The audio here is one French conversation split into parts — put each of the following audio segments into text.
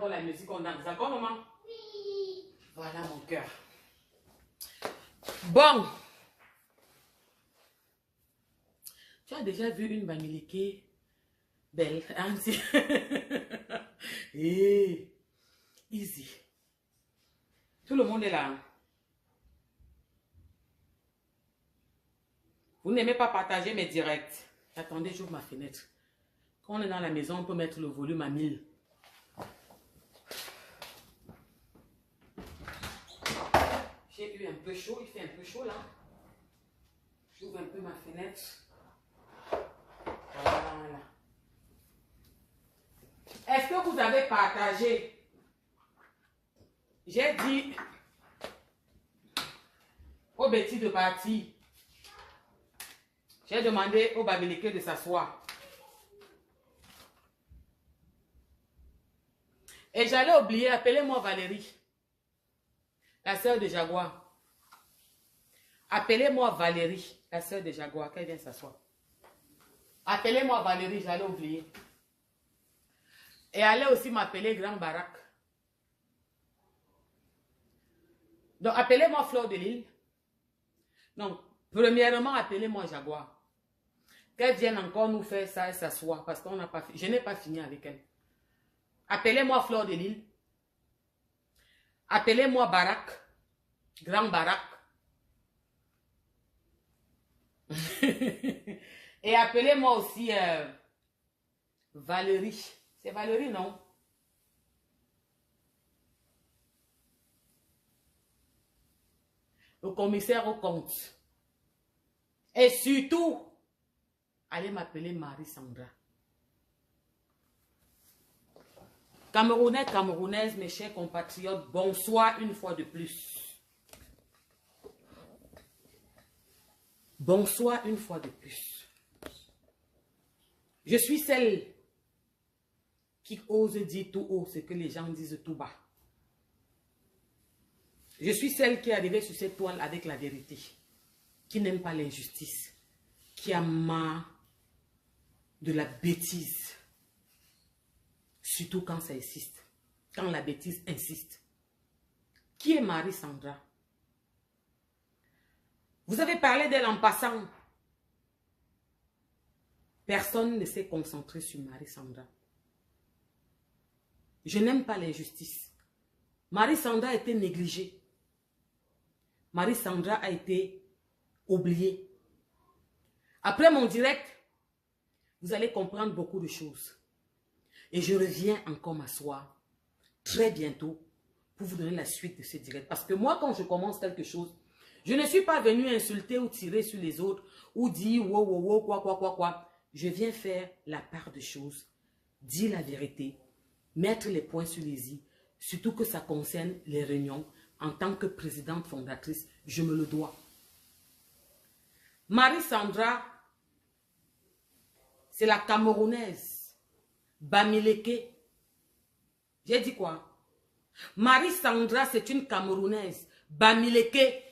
encore la musique, on danse. D'accord, maman? Oui. Voilà mon cœur. Bon. Tu as déjà vu une Bamileke belle? Hein? Hey, easy. Tout le monde est là. Vous n'aimez pas partager mes directs. Attendez, j'ouvre ma fenêtre. Quand on est dans la maison, on peut mettre le volume à 1000. J'ai eu un peu chaud, il fait un peu chaud là. J'ouvre un peu ma fenêtre. Voilà. Est-ce que vous avez partagé? J'ai dit au Betty de partir. J'ai demandé au Bamileke de s'asseoir. Et j'allais oublier, appelez-moi Valérie, la sœur de Jaguar. Appelez-moi Valérie, la sœur de Jaguar, qu'elle vienne s'asseoir. Appelez-moi Valérie, j'allais oublier. Et allez aussi m'appeler Grand Barak. Donc, appelez-moi Fleur de Lille. Donc, premièrement, appelez-moi Jaguar. Qu'elle vienne encore nous faire ça et s'asseoir parce qu'on n'a pas fini. Je n'ai pas fini avec elle. Appelez-moi Fleur de Lille. Appelez-moi Barak. Grand Barak. Et appelez-moi aussi Valérie. C'est Valérie, non? Le commissaire au compte. Et surtout, allez m'appeler Marie-Sandra. Camerounais, Camerounaises, mes chers compatriotes, bonsoir une fois de plus. Bonsoir une fois de plus. Je suis celle qui ose dire tout haut ce que les gens disent tout bas. Je suis celle qui est arrivée sur cette toile avec la vérité, qui n'aime pas l'injustice, qui a marre de la bêtise, surtout quand ça insiste, quand la bêtise insiste. Qui est Marie-Sandra? Vous avez parlé d'elle en passant. Personne ne s'est concentré sur Marie-Sandra. Je n'aime pas l'injustice. Marie-Sandra a été négligée. Marie-Sandra a été oubliée. Après mon direct, vous allez comprendre beaucoup de choses. Et je reviens encore m'asseoir très bientôt pour vous donner la suite de ce direct. Parce que moi, quand je commence quelque chose, je ne suis pas venu insulter ou tirer sur les autres ou dire wow, wow, wow, quoi. Je viens faire la part des choses, dire la vérité, mettre les points sur les i, surtout que ça concerne les réunions. En tant que présidente fondatrice, je me le dois. Marie-Sandra, c'est la Camerounaise. Bamileke. J'ai dit quoi? Marie-Sandra, c'est une Camerounaise. Bamileke.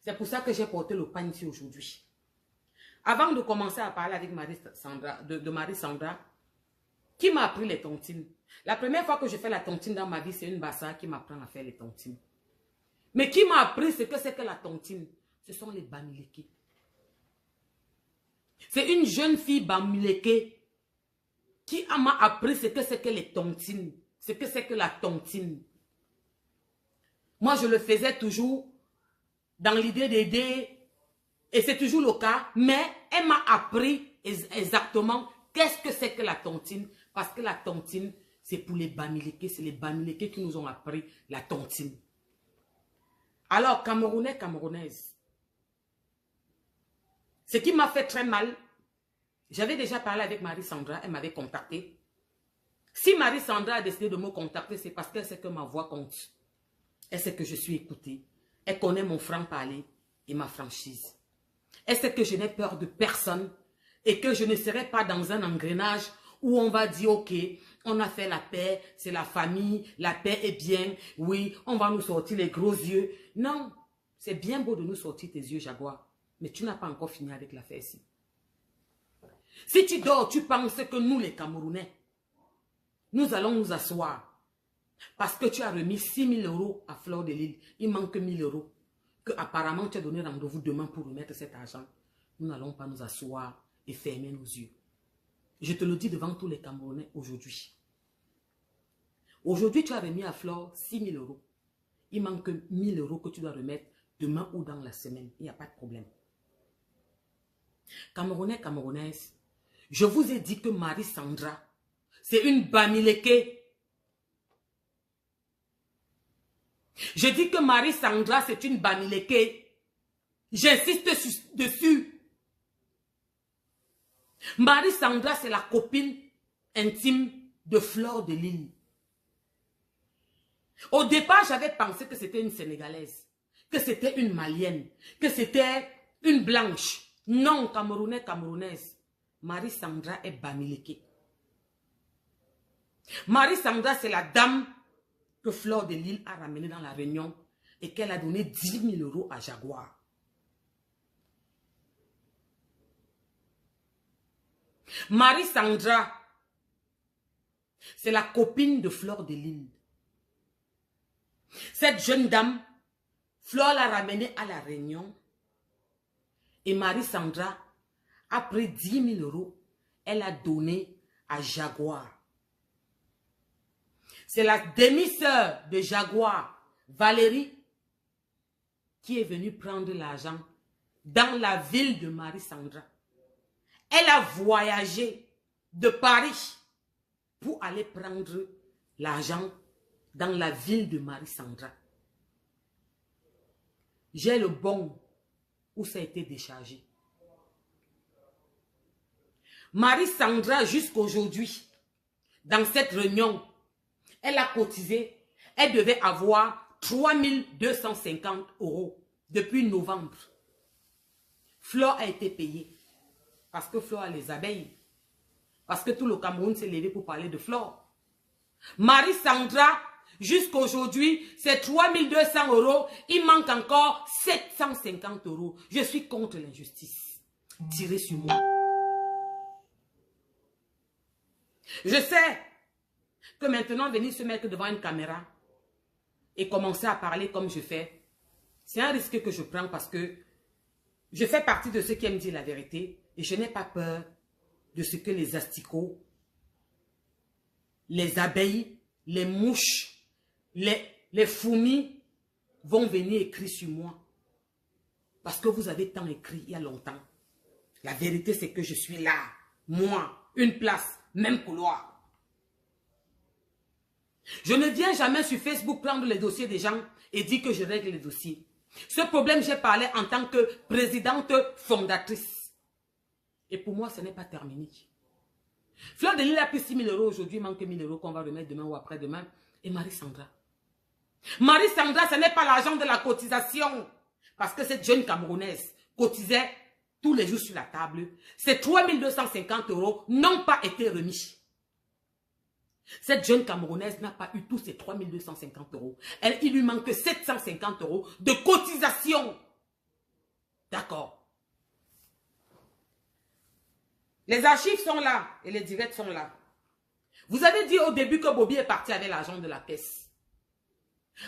C'est pour ça que j'ai porté le pagne ici aujourd'hui. Avant de commencer à parler avec Marie-Sandra, de Marie-Sandra, qui m'a appris les tontines? La première fois que je fais la tontine dans ma vie, c'est une bassa qui m'apprend à faire les tontines. Mais qui m'a appris ce que c'est que la tontine? Ce sont les Bamileke. C'est une jeune fille Bamileke qui m'a appris ce que c'est que les tontines. Ce que c'est que la tontine. Moi, je le faisais toujours dans l'idée d'aider. Et c'est toujours le cas. Mais elle m'a appris exactement qu'est-ce que c'est que la tontine. Parce que la tontine, c'est pour les Bamileke. C'est les Bamileke qui nous ont appris la tontine. Alors, Camerounais, Camerounaises. Ce qui m'a fait très mal, j'avais déjà parlé avec Marie-Sandra, elle m'avait contacté. Si Marie-Sandra a décidé de me contacter, c'est parce qu'elle sait que ma voix compte. Elle sait que je suis écoutée. Elle connaît mon franc-parler et ma franchise. Elle sait que je n'ai peur de personne et que je ne serai pas dans un engrenage où on va dire, ok, on a fait la paix, c'est la famille, la paix est bien, oui, on va nous sortir les gros yeux. Non, c'est bien beau de nous sortir tes yeux, Jaguar. Mais tu n'as pas encore fini avec l'affaire ici. Si tu dors, tu penses que nous, les Camerounais, Nous allons nous asseoir. Parce que tu as remis 6 000 € à Fleur de Lys. Il manque 1 000 € que apparemment tu as donné rendez-vous demain pour remettre cet argent. Nous n'allons pas nous asseoir et fermer nos yeux. Je te le dis devant tous les Camerounais aujourd'hui. Aujourd'hui, tu as remis à Fleur 6 000 €. Il manque 1 000 € que tu dois remettre demain ou dans la semaine. Il n'y a pas de problème. Camerounais, Camerounaises, je vous ai dit que Marie-Sandra, c'est une Bamileke. Je dis que Marie-Sandra, c'est une Bamileke. J'insiste dessus. Marie-Sandra, c'est la copine intime de Fleur de Lys. Au départ, j'avais pensé que c'était une Sénégalaise, que c'était une Malienne, que c'était une Blanche. Non, Camerounais, Camerounaise. Marie-Sandra est Bamileke. Marie-Sandra, c'est la dame que Fleur de Lys a ramenée dans la réunion et qu'elle a donné 10 000 € à Jaguar. Marie-Sandra, c'est la copine de Fleur de Lys. Cette jeune dame, Fleur l'a ramenée à la réunion et Marie-Sandra a pris 10 000 €. Elle a donné à Jaguar. C'est la demi-sœur de Jaguar, Valérie, qui est venue prendre l'argent dans la ville de Marie-Sandra. Elle a voyagé de Paris pour aller prendre l'argent dans la ville de Marie-Sandra. J'ai le bon où ça a été déchargé. Marie-Sandra, jusqu'aujourd'hui, dans cette réunion, elle a cotisé, elle devait avoir 3 250 € depuis novembre. Fleur a été payée parce que Fleur a les abeilles. Parce que tout le Cameroun s'est levé pour parler de Fleur. Marie-Sandra, jusqu'aujourd'hui, c'est 3 200 €. Il manque encore 750 €. Je suis contre l'injustice. Tirez sur moi. Je sais que maintenant, venir se mettre devant une caméra et commencer à parler comme je fais, c'est un risque que je prends parce que je fais partie de ceux qui aiment dire la vérité et je n'ai pas peur de ce que les asticots, les abeilles, les mouches, les fourmis vont venir écrire sur moi. Parce que vous avez tant écrit il y a longtemps. La vérité, c'est que je suis là. Moi, une place, même couloir. Je ne viens jamais sur Facebook prendre les dossiers des gens et dire que je règle les dossiers. Ce problème, j'ai parlé en tant que présidente fondatrice. Et pour moi, ce n'est pas terminé. Fleur de Lys a pris 6 000 € aujourd'hui, il manque 1 000 € qu'on va remettre demain ou après-demain. Et Marie-Sandra. Marie-Sandra, ce n'est pas l'argent de la cotisation. Parce que cette jeune Camerounaise cotisait tous les jours sur la table. Ces 3 250 € n'ont pas été remis. Cette jeune Camerounaise n'a pas eu tous ces 3 250 €. Il lui manque 750 € de cotisation. D'accord. Les archives sont là et les directs sont là. Vous avez dit au début que Bobby est parti avec l'argent de la caisse.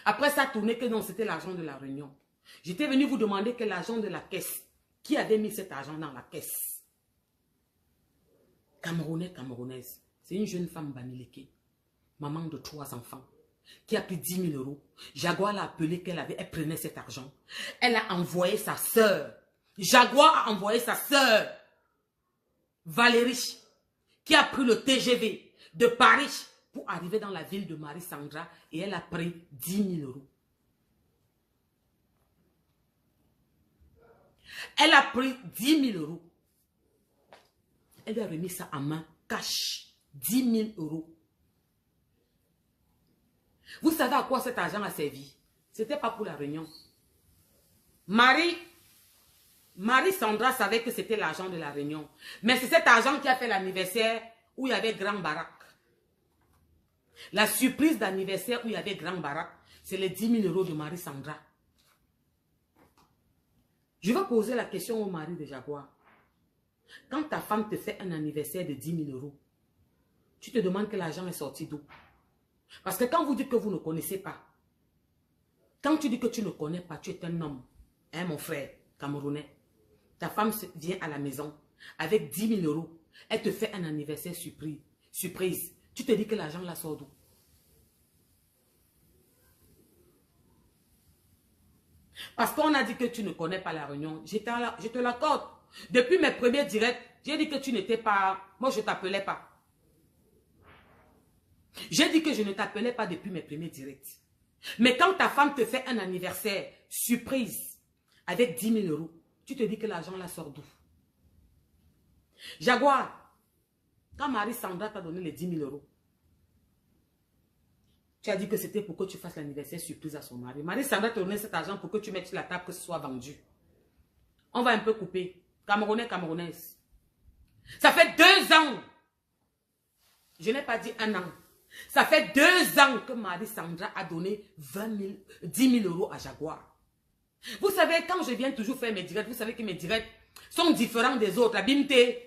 Après ça, tourné que non, c'était l'argent de la réunion. J'étais venu vous demander quel l'argent de la caisse. Qui avait mis cet argent dans la caisse? Camerounais, Camerounaise. C'est une jeune femme Bamileke, maman de 3 enfants, qui a pris 10 000 €. Jaguar l'a appelé elle prenait cet argent. Elle a envoyé sa sœur. Jaguar a envoyé sa sœur, Valérie, qui a pris le TGV de Paris pour arriver dans la ville de Marie-Sandra et elle a pris 10 000 €. Elle a pris 10 000 €. Elle lui a remis ça en main, cash, 10 000 €. Vous savez à quoi cet argent a servi? Ce n'était pas pour la réunion. Marie-Sandra savait que c'était l'argent de la réunion. Mais c'est cet argent qui a fait l'anniversaire où il y avait grand baraque. La surprise d'anniversaire où il y avait grand baraque, c'est les 10 000 € de Marie-Sandra. Je vais poser la question au mari de Jaguar. Quand ta femme te fait un anniversaire de 10 000 €, Tu te demandes que l'argent est sorti d'où? Parce que quand vous dites que vous ne connaissez pas, quand tu dis que tu ne connais pas, tu es un homme, hein, mon frère camerounais. Ta femme vient à la maison avec 10 000 euros. Elle te fait un anniversaire surprise. Tu te dis que l'argent la sort d'où? Parce qu'on a dit que tu ne connais pas la réunion. Je te l'accorde. Depuis mes premiers directs, j'ai dit que tu n'étais pas... Moi, je ne t'appelais pas. J'ai dit que je ne t'appelais pas depuis mes premiers directs. Mais quand ta femme te fait un anniversaire surprise avec 10 000 euros, tu te dis que l'argent la sort d'où? Jaguar, quand Marie-Sandra t'a donné les 10 000 euros, tu as dit que c'était pour que tu fasses l'anniversaire surprise à son mari. Marie-Sandra t'a donné cet argent pour que tu mettes sur la table, que ce soit vendu. On va un peu couper. Camerounais, Camerounaise. Ça fait 2 ans. Je n'ai pas dit 1 an. Ça fait 2 ans que Marie-Sandra a donné 10 000 euros à Jaguar. Vous savez, quand je viens toujours faire mes directs, vous savez que mes directs sont différents des autres. Abimté.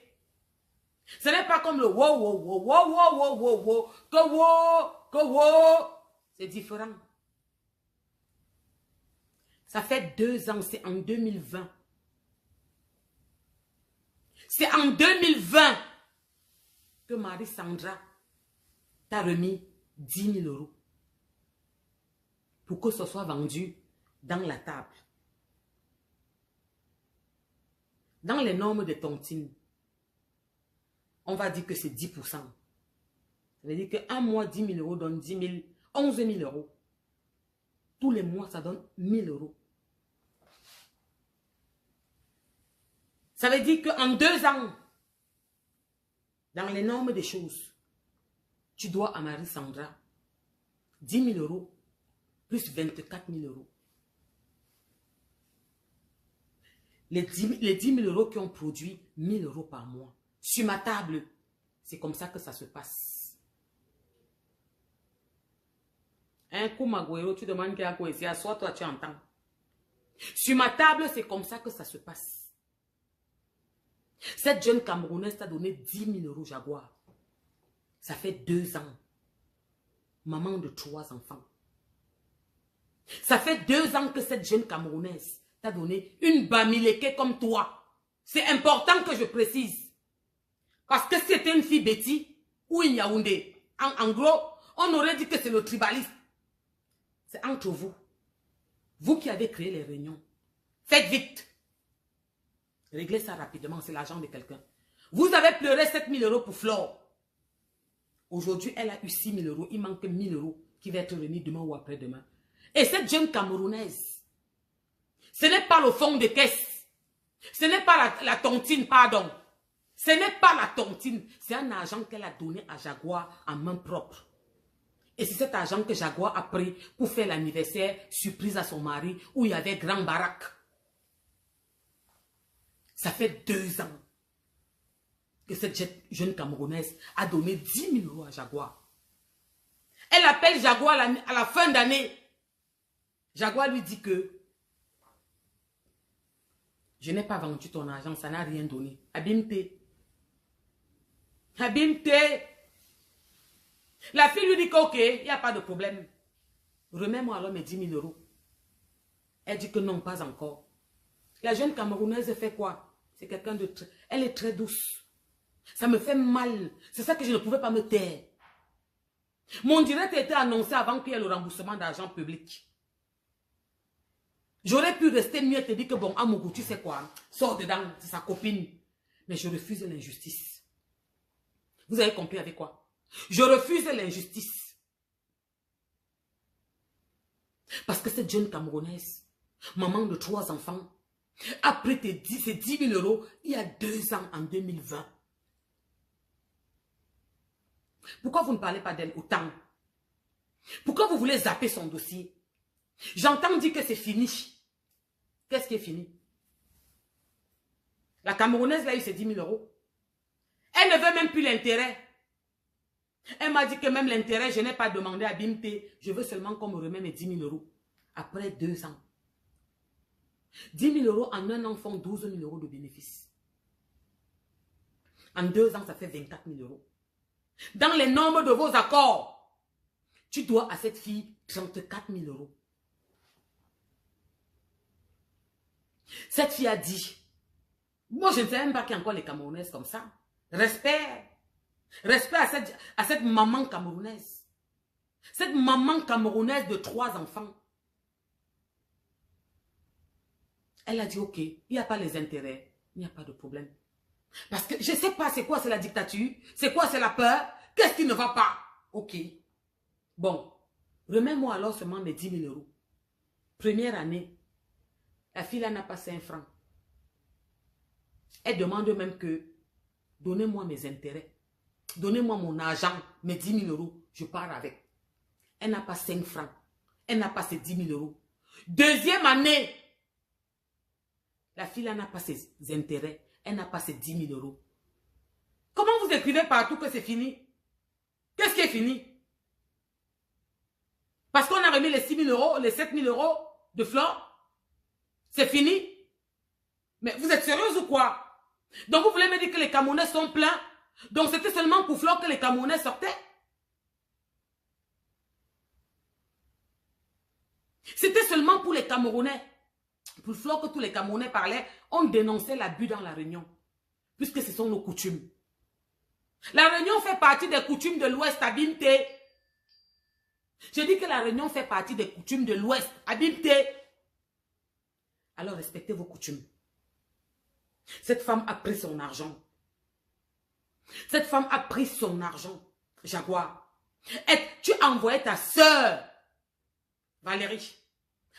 Ce n'est pas comme le wow, wow, wow, wow, wow, wow, wow, wow, que wow. C'est différent. Ça fait 2 ans, c'est en 2020. C'est en 2020 que Marie-Sandra t'a remis 10 000 euros pour que ce soit vendu dans la table. Dans les normes de tontine, on va dire que c'est 10%. Ça veut dire qu'un mois, 10 000 euros donne 11 000 euros. Tous les mois, ça donne 1 000 euros. Ça veut dire qu'en 2 ans, dans les normes des choses, tu dois à Marie-Sandra 10 000 euros plus 24 000 euros. Les 10 000 euros qui ont produit 1 000 euros par mois. Sur ma table, c'est comme ça que ça se passe. Un coup, Magouero, tu demandes qu'il y a quoi ici, soit toi tu entends. Sur ma table, c'est comme ça que ça se passe. Cette jeune Camerounaise t'a donné 10 000 euros, Jaguar. Ça fait 2 ans. Maman de 3 enfants. Ça fait 2 ans que cette jeune Camerounaise t'a donné une bamileke comme toi. C'est important que je précise. Parce que si c'était une fille Betty ou une Yaoundé, en gros, on aurait dit que c'est le tribalisme. C'est entre vous. Vous qui avez créé les réunions. Faites vite. Réglez ça rapidement, c'est l'argent de quelqu'un. Vous avez pleuré 7 000 euros pour Flore. Aujourd'hui, elle a eu 6 000 euros. Il manque 1 000 euros qui va être remis demain ou après-demain. Et cette jeune Camerounaise, ce n'est pas le fond de caisse. Ce n'est pas la tontine, pardon. Ce n'est pas la tontine. C'est un argent qu'elle a donné à Jaguar en main propre. Et c'est cet argent que Jaguar a pris pour faire l'anniversaire surprise à son mari où il y avait grand baraque. Ça fait 2 ans que cette jeune Camerounaise a donné 10 000 euros à Jaguar. Elle appelle Jaguar à la fin d'année. Jaguar lui dit que je n'ai pas vendu ton argent, ça n'a rien donné. Abimté. Abimté. La fille lui dit qu'ok, il n'y a pas de problème. Remets-moi alors mes 10 000 euros. Elle dit que non, pas encore. La jeune Camerounaise fait quoi? C'est quelqu'un de très... Elle est très douce. Ça me fait mal. C'est ça que je ne pouvais pas me taire. Mon direct a été annoncé avant qu'il y ait le remboursement d'argent public. J'aurais pu rester mieux et te dire que bon, Amougou, tu sais quoi? Sors dedans, c'est sa copine. Mais je refuse l'injustice. Vous avez compris avec quoi? Je refuse l'injustice. Parce que cette jeune Camerounaise, maman de 3 enfants, a pris ces 10 000 euros il y a 2 ans, en 2020. Pourquoi vous ne parlez pas d'elle autant? Pourquoi vous voulez zapper son dossier? J'entends dire que c'est fini. Qu'est-ce qui est fini? La Camerounaise a eu ses 10 000 euros. Elle ne veut même plus l'intérêt. Elle m'a dit que même l'intérêt, je n'ai pas demandé à Bimté. Je veux seulement qu'on me remette mes 10 000 euros. Après 2 ans. 10 000 euros en 1 an font 12 000 euros de bénéfices. En 2 ans, ça fait 24 000 euros. dans les normes de vos accords, tu dois à cette fille 34 000 euros. Cette fille a dit, moi je ne sais même pas qu'il y a encore les Camerounaises comme ça. Respect. Respect à cette maman camerounaise. Cette maman camerounaise de 3 enfants. Elle a dit, ok, il n'y a pas les intérêts, il n'y a pas de problème. Parce que je ne sais pas c'est quoi c'est la dictature, c'est quoi c'est la peur, qu'est-ce qui ne va pas? Ok. Bon, remets-moi alors seulement mes 10 000 euros. Première année, la fille là n'a pas 5 francs. Elle demande même que, donnez-moi mes intérêts, donnez-moi mon argent, mes 10 000 euros, je pars avec. Elle n'a pas 5 francs, elle n'a pas ses 10 000 euros. Deuxième année, la fille là n'a pas ses intérêts, elle n'a pas ses 10 000 euros. Comment vous écrivez partout que c'est fini? Qu'est-ce qui est fini? Parce qu'on a remis les 6 000 euros, les 7 000 euros de Flore? C'est fini? Mais vous êtes sérieuse ou quoi? Donc vous voulez me dire que les Camerounais sont pleins? Donc c'était seulement pour Flore que les Camerounais sortaient? C'était seulement pour les Camerounais. Pour Flore que tous les Camerounais parlaient, on dénonçait l'abus dans la Réunion. Puisque ce sont nos coutumes. La Réunion fait partie des coutumes de l'Ouest, Abimté. Je dis que la Réunion fait partie des coutumes de l'Ouest, Abimté. Alors respectez vos coutumes. Cette femme a pris son argent. Cette femme a pris son argent. Jaguar. Et tu as envoyé ta soeur, Valérie.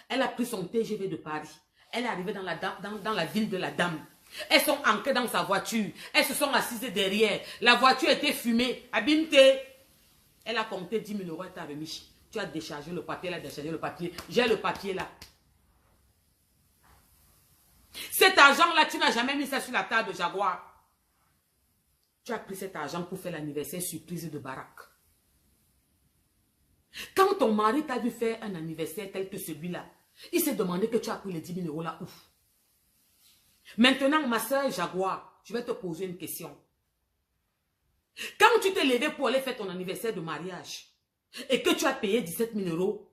Elle a pris son TGV de Paris. Elle est arrivée dans la ville de la dame. Elles sont ancrées dans sa voiture. Elles se sont assises derrière. La voiture était fumée. Abimté. Elle a compté 10 000 euros. Elle t'a remis. Tu as déchargé le papier. Elle a déchargé le papier. J'ai le papier là. Cet argent-là, tu n'as jamais mis ça sur la table de Jaguar. Tu as pris cet argent pour faire l'anniversaire surprise de Barack. Quand ton mari t'a vu faire un anniversaire tel que celui-là, il s'est demandé que tu as pris les 10 000 euros là où? Maintenant, ma soeur Jaguar, je vais te poser une question. Quand tu t'es levé pour aller faire ton anniversaire de mariage et que tu as payé 17 000 euros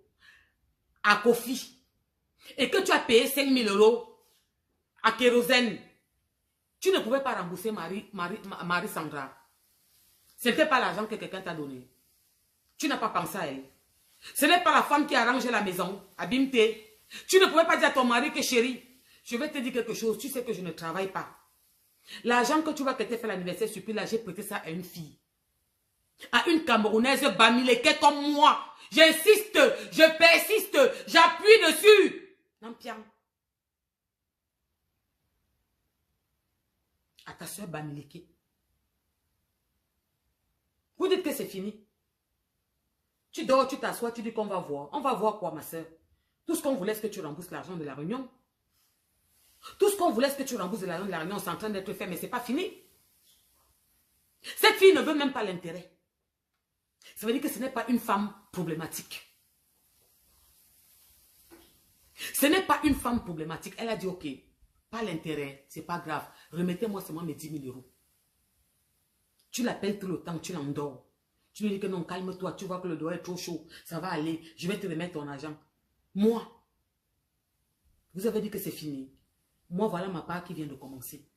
à Kofi et que tu as payé 5 000 euros à kérosène, tu ne pouvais pas rembourser Marie Sandra. Ce n'était pas l'argent que quelqu'un t'a donné. Tu n'as pas pensé à elle. Ce n'est pas la femme qui a rangé la maison, Abimté. Tu ne pouvais pas dire à ton mari que chérie, je vais te dire quelque chose, tu sais que je ne travaille pas. L'argent que tu vas te faire l'anniversaire surprise, là, j'ai prêté ça à une fille. À une Camerounaise bamileke comme moi. J'insiste, je persiste, j'appuie dessus. Nampian. À ta soeur bamileke. Vous dites que c'est fini. Tu dors, tu t'assois, tu dis qu'on va voir. On va voir quoi, ma soeur? Tout ce qu'on voulait, c'est que tu rembourses l'argent de la Réunion. Tout ce qu'on voulait, c'est que tu rembourses l'argent de la Réunion. C'est en train d'être fait, mais ce n'est pas fini. Cette fille ne veut même pas l'intérêt. Ça veut dire que ce n'est pas une femme problématique. Ce n'est pas une femme problématique. Elle a dit, ok, pas l'intérêt, c'est pas grave. Remettez-moi seulement mes 10 000 euros. Tu l'appelles tout le temps, tu l'endors. Tu lui dis que non, calme-toi, tu vois que le doigt est trop chaud. Ça va aller, je vais te remettre ton argent. Moi, vous avez dit que c'est fini. Moi, voilà ma part qui vient de commencer.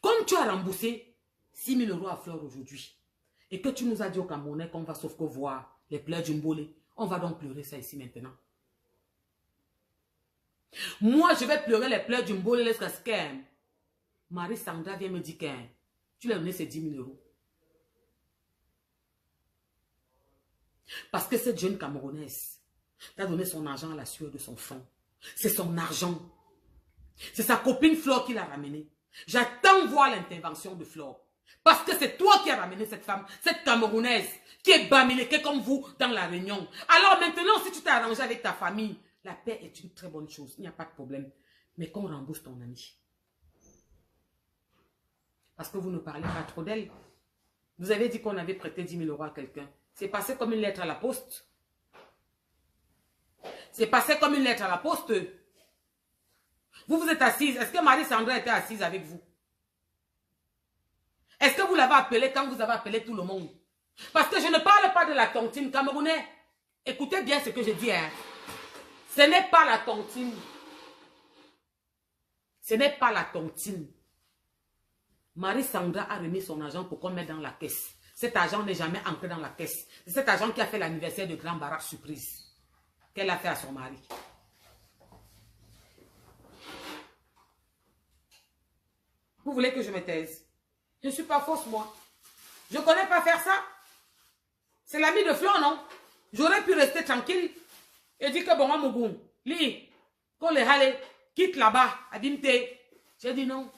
Comme tu as remboursé 6 000 euros à Flore aujourd'hui, et que tu nous as dit au Camerounais qu'on va sauf que voir les pleurs du Mbolé, on va donc pleurer ça ici maintenant. Moi, je vais pleurer les pleurs du Mbolé jusqu'à ce que Marie Sandra vient me dire que tu lui as donné ces 10 000 euros. Parce que cette jeune Camerounaise t'a donné son argent à la sueur de son front. C'est son argent. C'est sa copine Flore qui l'a ramené. J'attends voir l'intervention de Flore. Parce que c'est toi qui as ramené cette femme, cette Camerounaise, qui est bamileke comme vous dans la Réunion. Alors maintenant, si tu t'es arrangé avec ta famille, la paix est une très bonne chose. Il n'y a pas de problème. Mais qu'on rembourse ton ami. Parce que vous ne parlez pas trop d'elle. Vous avez dit qu'on avait prêté 10 000 euros à quelqu'un. C'est passé comme une lettre à la poste. C'est passé comme une lettre à la poste. Vous êtes assise. Est-ce que Marie Sandra était assise avec vous? Est-ce que vous l'avez appelé quand vous avez appelé tout le monde? Parce que je ne parle pas de la tontine camerounaise. Écoutez bien ce que je dis. Hein. Ce n'est pas la tontine. Ce n'est pas la tontine. Marie-Sandra a remis son argent pour qu'on mette dans la caisse. Cet argent n'est jamais entré dans la caisse. C'est cet argent qui a fait l'anniversaire de Grand Barak Surprise. Qu'elle a fait à son mari. Vous voulez que je me taise? Je ne suis pas fausse, moi. Je ne connais pas faire ça. C'est l'ami de Flon, non? J'aurais pu rester tranquille et dire que bon, moi, Mougoum, li, qu'on les halle, quitte là-bas, à Bimte. J'ai dit non.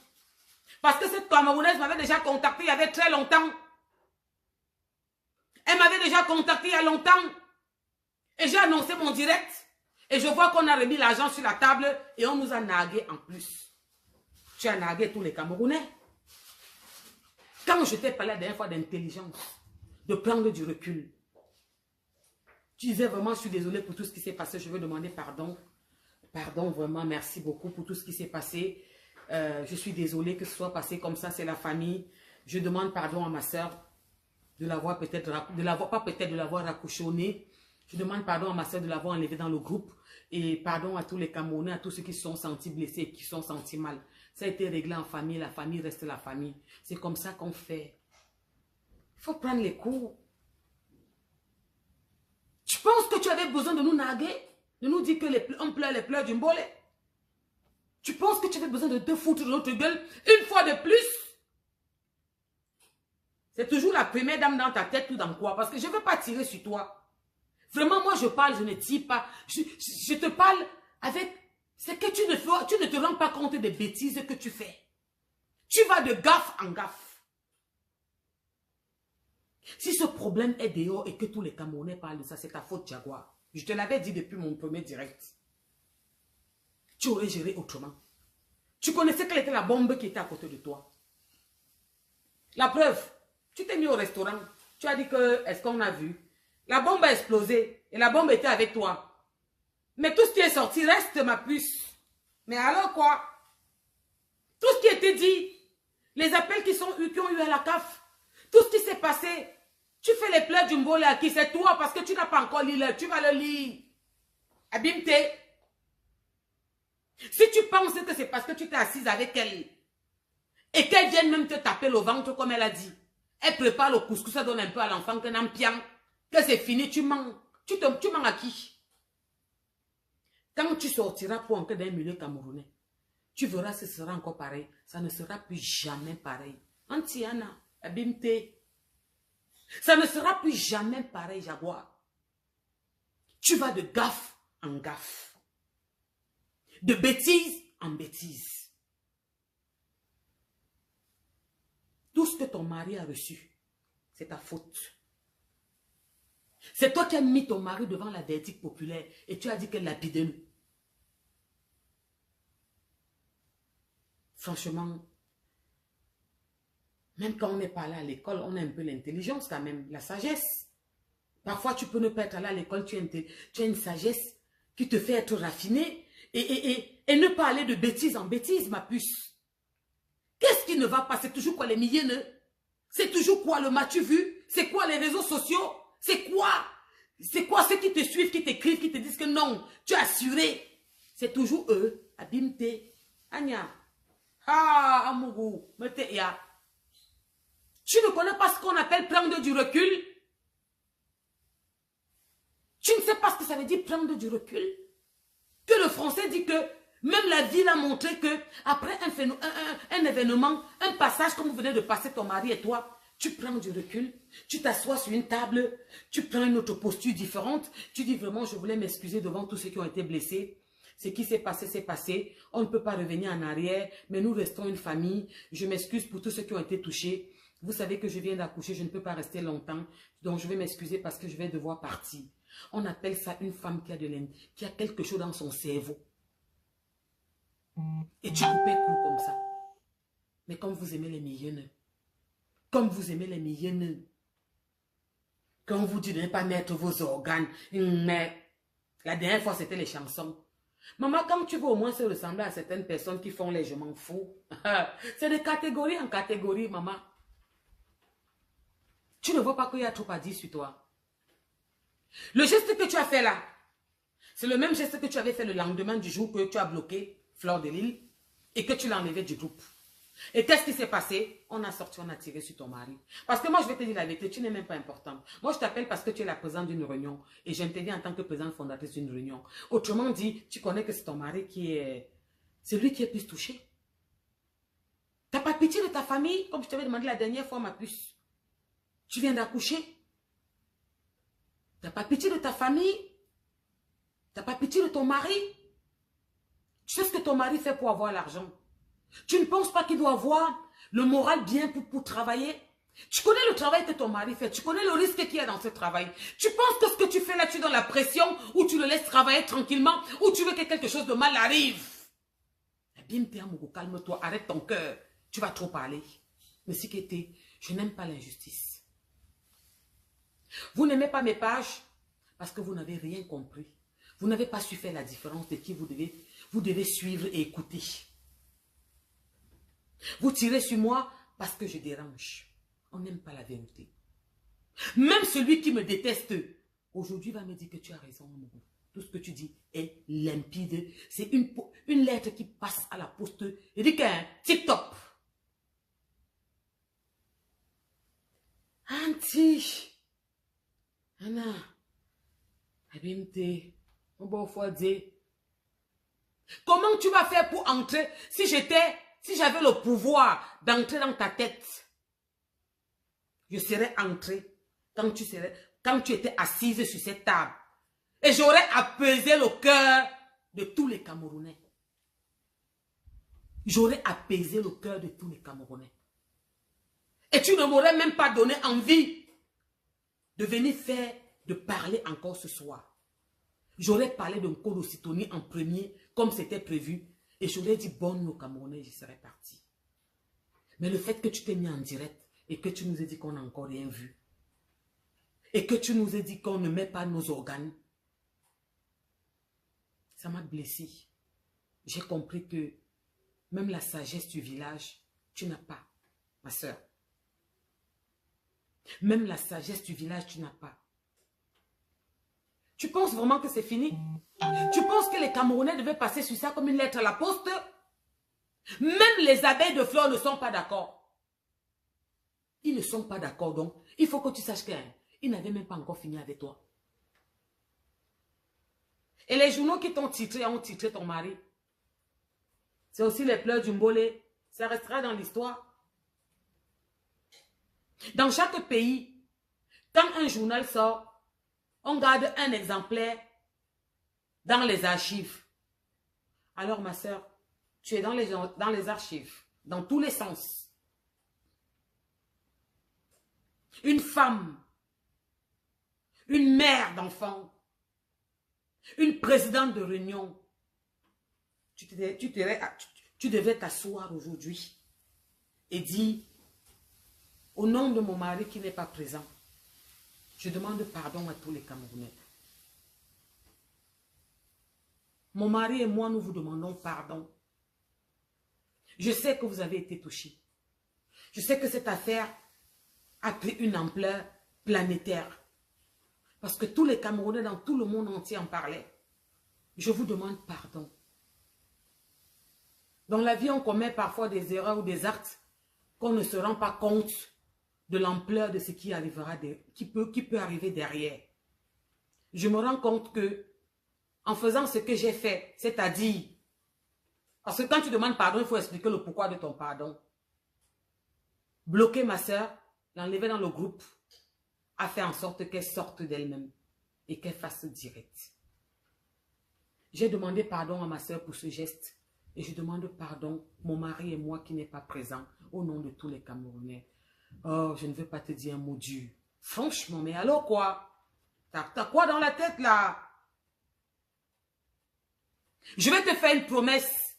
Parce que cette Camerounaise m'avait déjà contacté il y avait très longtemps. Elle m'avait déjà contacté il y a longtemps. Et j'ai annoncé mon direct. Et je vois qu'on a remis l'argent sur la table et on nous a nargué en plus. Tu as nargué tous les Camerounais. Quand je t'ai parlé la dernière fois d'intelligence, de prendre du recul, tu disais vraiment, je suis désolée pour tout ce qui s'est passé, je veux demander pardon. Pardon, vraiment, merci beaucoup pour tout ce qui s'est passé. Je suis désolée que ce soit passé comme ça, c'est la famille. Je demande pardon à ma soeur de l'avoir peut-être, de l'avoir raccouchonnée. Je demande pardon à ma soeur de l'avoir enlevée dans le groupe. Et pardon à tous les Camerounais, à tous ceux qui se sont sentis blessés et qui se sont sentis mal. Ça a été réglé en famille, la famille reste la famille. C'est comme ça qu'on fait. Il faut prendre les coups. Tu penses que tu avais besoin de nous narguer? De nous dire qu'on pleure les pleurs d'une bolée? Tu penses que tu avais besoin de te foutre de notre gueule une fois de plus? C'est toujours la première dame dans ta tête ou dans quoi? Parce que je ne veux pas tirer sur toi. Vraiment, moi je parle, je ne tire pas. Je te parle avec... C'est que tu ne te rends pas compte des bêtises que tu fais. Tu vas de gaffe en gaffe. Si ce problème est dehors et que tous les Camerounais parlent de ça, c'est ta faute, Jaguar. Je te l'avais dit depuis mon premier direct. Tu aurais géré autrement. Tu connaissais quelle était la bombe qui était à côté de toi. La preuve, tu t'es mis au restaurant. Tu as dit que, est-ce qu'on a vu? La bombe a explosé et la bombe était avec toi. Mais tout ce qui est sorti reste, ma puce. Mais alors quoi? Tout ce qui était dit, les appels qui ont eu à la CAF, tout ce qui s'est passé, tu fais les pleurs du Mbole à qui? C'est toi parce que tu n'as pas encore lu l'heure. Tu vas le lire. Abimte. Si tu penses que c'est parce que tu t'es assise avec elle et qu'elle vienne même te taper le ventre comme elle a dit, elle prépare le couscous, ça donne un peu à l'enfant que n'ampian, que c'est fini, tu mens. Tu mens à qui? Quand tu sortiras pour entrer dans un milieu camerounais, tu verras si ce sera encore pareil. Ça ne sera plus jamais pareil. Antiana, Abimte. Ça ne sera plus jamais pareil, Jaguar. Tu vas de gaffe en gaffe. De bêtise en bêtise. Tout ce que ton mari a reçu, c'est ta faute. C'est toi qui as mis ton mari devant la verdict populaire et tu as dit qu'elle lapide-nous. Franchement, même quand on n'est pas allé à l'école, on a un peu l'intelligence quand même, la sagesse. Parfois, tu peux ne pas être allé à l'école, tu as une sagesse qui te fait être raffiné et ne pas aller de bêtise en bêtise, ma puce. Qu'est-ce qui ne va pas? C'est toujours quoi les milliers? C'est toujours quoi le m'as-tu vu? C'est quoi les réseaux sociaux? C'est quoi? C'est quoi ceux qui te suivent, qui t'écrivent, qui te disent que non, tu as assuré? C'est toujours eux. Abimte. Anya. Ah, Amougou. Meteya. Tu ne connais pas ce qu'on appelle prendre du recul? Tu ne sais pas ce que ça veut dire prendre du recul? Que le français dit que même la vie l'a montré que après un événement, un passage comme vous venez de passer ton mari et toi, tu prends du recul, tu t'assois sur une table, tu prends une autre posture différente, tu dis vraiment je voulais m'excuser devant tous ceux qui ont été blessés. Ce qui s'est passé, c'est passé. On ne peut pas revenir en arrière, mais nous restons une famille. Je m'excuse pour tous ceux qui ont été touchés. Vous savez que je viens d'accoucher, je ne peux pas rester longtemps. Donc je vais m'excuser parce que je vais devoir partir. On appelle ça une femme qui a quelque chose dans son cerveau. Et tu coupes court comme ça. Mais comme vous aimez les millions, comme vous aimez les millions, quand on vous dit de ne pas mettre vos organes, mais la dernière fois c'était les chansons. Maman, quand tu veux au moins se ressembler à certaines personnes qui font les je m'en fous, c'est de catégorie en catégorie, maman. Tu ne vois pas qu'il y a trop à dire sur toi. Le geste que tu as fait là, c'est le même geste que tu avais fait le lendemain du jour que tu as bloqué Fleur de Lille et que tu l'as enlevé du groupe. Et qu'est-ce qui s'est passé? On a sorti, on a tiré sur ton mari. Parce que moi, je vais te dire la vérité, tu n'es même pas importante. Moi, je t'appelle parce que tu es la présidente d'une réunion et j'interviens en tant que présidente fondatrice d'une réunion. Autrement dit, tu connais que c'est ton mari qui est... C'est lui qui est plus touché. Tu n'as pas pitié de ta famille, comme je t'avais demandé la dernière fois, ma puce. Tu viens d'accoucher. Tu n'as pas pitié de ta famille. Tu n'as pas pitié de ton mari. Tu sais ce que ton mari fait pour avoir l'argent. Tu ne penses pas qu'il doit avoir le moral bien pour travailler? Tu connais le travail que ton mari fait. Tu connais le risque qu'il y a dans ce travail. Tu penses que ce que tu fais là, tu es dans la pression ou tu le laisses travailler tranquillement ou tu veux que quelque chose de mal arrive? Bien, calme-toi, arrête ton cœur. Tu vas trop parler. Mais si qu'était, je n'aime pas l'injustice. Vous n'aimez pas mes pages parce que vous n'avez rien compris. Vous n'avez pas su faire la différence de qui vous devez suivre et écouter. Vous tirez sur moi parce que je dérange. On n'aime pas la vérité. Même celui qui me déteste, aujourd'hui va me dire que tu as raison. Tout ce que tu dis est limpide. C'est une lettre qui passe à la poste. Il dit qu'un tip-top. Anti. Anna. Abimte. Comment tu vas faire pour entrer si j'avais le pouvoir d'entrer dans ta tête? Je serais entré quand tu étais assise sur cette table. Et j'aurais apaisé le cœur de tous les Camerounais. J'aurais apaisé le cœur de tous les Camerounais. Et tu ne m'aurais même pas donné envie de venir de parler encore ce soir. J'aurais parlé de Nkodo-Sitouni en premier, comme c'était prévu. Et j'aurais dit bonne nuit aux Camerounais, je serais parti. Mais le fait que tu t'es mis en direct et que tu nous as dit qu'on n'a encore rien vu, et que tu nous as dit qu'on ne met pas nos organes, ça m'a blessé. J'ai compris que même la sagesse du village, tu n'as pas, ma soeur. Même la sagesse du village, tu n'as pas. Tu penses vraiment que c'est fini? Tu penses que les Camerounais devaient passer sur ça comme une lettre à la poste? Même les abeilles de fleurs ne sont pas d'accord. Ils ne sont pas d'accord, donc il faut que tu saches qu'ils n'avaient même pas encore fini avec toi. Et les journaux qui t'ont titré ont titré ton mari. C'est aussi les pleurs du Mbolé. Ça restera dans l'histoire. Dans chaque pays, quand un journal sort, on garde un exemplaire dans les archives. Alors ma soeur, tu es dans les archives, dans tous les sens. Une femme, une mère d'enfant, une présidente de réunion, tu devais t'asseoir aujourd'hui et dire, au nom de mon mari qui n'est pas présent, je demande pardon à tous les Camerounais. Mon mari et moi, nous vous demandons pardon. Je sais que vous avez été touchés. Je sais que cette affaire a pris une ampleur planétaire. Parce que tous les Camerounais dans tout le monde entier en parlaient. Je vous demande pardon. Dans la vie, on commet parfois des erreurs ou des actes qu'on ne se rend pas compte de l'ampleur de ce qui arrivera, qui peut arriver derrière. Je me rends compte que, en faisant ce que j'ai fait, c'est-à-dire, parce que quand tu demandes pardon, il faut expliquer le pourquoi de ton pardon. Bloquer ma soeur, l'enlever dans le groupe, a fait en sorte qu'elle sorte d'elle-même et qu'elle fasse direct. J'ai demandé pardon à ma soeur pour ce geste et je demande pardon, mon mari et moi qui n'est pas présent, au nom de tous les Camerounais. Oh, je ne veux pas te dire un mot dur. Franchement, mais alors quoi? T'as quoi dans la tête là? Je vais te faire une promesse.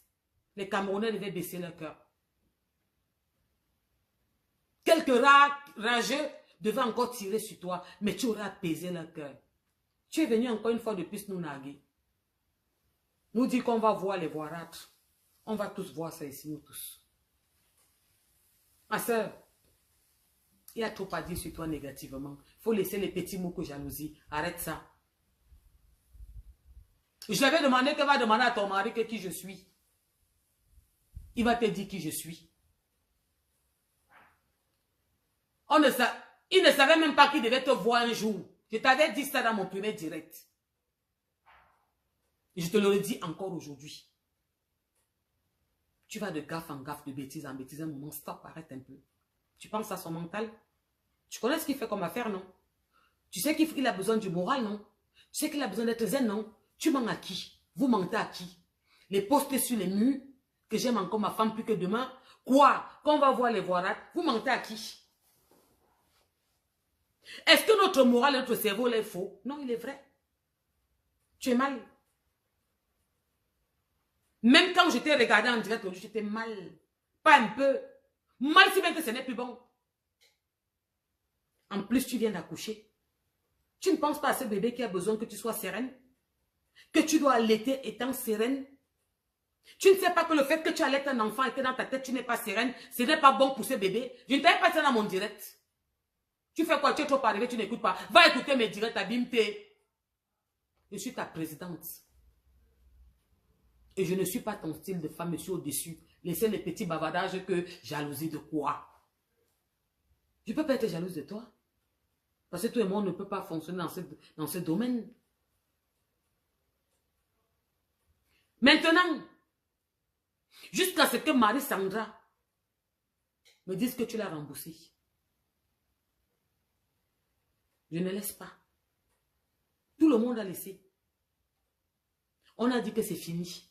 Les Camerounais devaient baisser leur cœur. Quelques rageux devaient encore tirer sur toi, mais tu aurais apaisé leur cœur. Tu es venu encore une fois de plus nous narguer. Nous dire qu'on va voir les voirâtres. On va tous voir ça ici, nous tous. Ma soeur, Il y a trop à dire sur toi négativement. Il faut laisser les petits mots que jalousie. Arrête ça. Je l'avais demandé que va demander à ton mari que qui je suis. Il va te dire qui je suis. Il ne savait même pas qu'il devait te voir un jour. Je t'avais dit ça dans mon premier direct. Et je te le redis encore aujourd'hui. Tu vas de gaffe en gaffe, de bêtise en bêtise. Un moment, stop, arrête un peu. Tu penses à son mental? Tu connais ce qu'il fait comme affaire, non? Tu sais qu'il a besoin du moral, non? Tu sais qu'il a besoin d'être zen, non? Tu mens à qui? Vous mentez à qui? Les poster sur les murs, que j'aime encore ma femme plus que demain. Quoi? Quand on va voir les voirates, vous mentez à qui? Est-ce que notre moral et notre cerveau est faux? Non, il est vrai. Tu es mal. Même quand je t'ai regardé en direct aujourd'hui, j'étais mal. Pas un peu. Mal si bien que ce n'est plus bon. En plus, tu viens d'accoucher. Tu ne penses pas à ce bébé qui a besoin que tu sois sereine? Que tu dois allaiter étant sereine? Tu ne sais pas que le fait que tu allaites un enfant et que dans ta tête, tu n'es pas sereine, ce n'est pas bon pour ce bébé? Je ne t'avais pas dit ça dans mon direct. Tu fais quoi? Tu es trop arrivé, tu n'écoutes pas. Va écouter mes directs à Bimté. Je suis ta présidente. Et je ne suis pas ton style de femme, je suis au-dessus. Laissez les petits bavardages que jalousie de quoi? Je ne peux pas être jalouse de toi. Parce que tout le monde ne peut pas fonctionner dans ce domaine. Maintenant, jusqu'à ce que Marie-Sandra me dise que tu l'as remboursé. Je ne laisse pas. Tout le monde a laissé. On a dit que c'est fini.